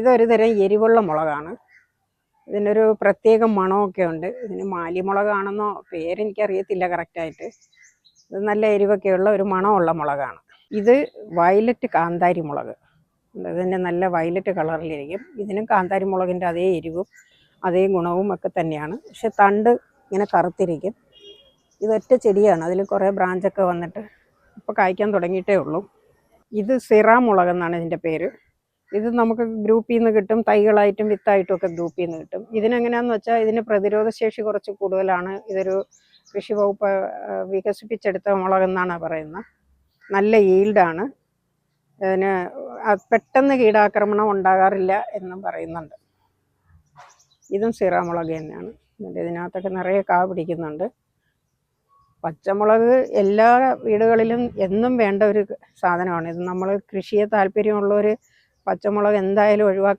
ഇതൊരു തരം എരിവുള്ള മുളകാണ്. ഇതിനൊരു പ്രത്യേക മണമൊക്കെ ഉണ്ട്. ഇതിന് മാലിമുളകാണെന്നോ പേരെനിക്കറിയത്തില്ല കറക്റ്റായിട്ട്. ഇത് നല്ല എരിവൊക്കെയുള്ള ഒരു മണമുള്ള മുളകാണ്. ഇത് വയലറ്റ് കാന്താരി മുളക്. ഇതിൻ്റെ നല്ല വയലറ്റ് കളറിലിരിക്കും. ഇതിനും കാന്താരി മുളകിൻ്റെ അതേ എരിവും അതേ ഗുണവും ഒക്കെ തന്നെയാണ്. പക്ഷെ തണ്ട് ഇങ്ങനെ കറുത്തിരിക്കും. ഇതൊറ്റ ചെടിയാണ്. അതിൽ കുറേ ബ്രാഞ്ചൊക്കെ വന്നിട്ട് ഇപ്പോൾ കായ്ക്കാൻ തുടങ്ങിയിട്ടേ ഉള്ളൂ. ഇത് സിറ മുളകെന്നാണ് ഇതിൻ്റെ പേര്. ഇത് നമുക്ക് ഗ്രൂപ്പിൽ നിന്ന് കിട്ടും. തൈകളായിട്ടും വിത്തായിട്ടും ഒക്കെ ഗ്രൂപ്പിൽ നിന്ന് കിട്ടും. ഇതിനെങ്ങനെയാണെന്ന് വെച്ചാൽ ഇതിന് പ്രതിരോധശേഷി കുറച്ച് കൂടുതലാണ്. ഇതൊരു കൃഷി വകുപ്പ് വികസിപ്പിച്ചെടുത്ത മുളകെന്നാണ് പറയുന്നത്. നല്ല ഈൽഡാണ്. അതിന് പെട്ടെന്ന് കീടാക്രമണം ഉണ്ടാകാറില്ല എന്നും പറയുന്നുണ്ട്. ഇതും സിറ മുളക് തന്നെയാണ്. ഇതിനകത്തൊക്കെ നിറയെ കാ പിടിക്കുന്നുണ്ട്. പച്ചമുളക് എല്ലാ വീടുകളിലും എന്നും വേണ്ട ഒരു സാധനമാണ്. ഇത് നമ്മൾ കൃഷിയെ താല്പര്യമുള്ളവർ പച്ചമുളക് എന്തായാലും ഒഴിവാക്കി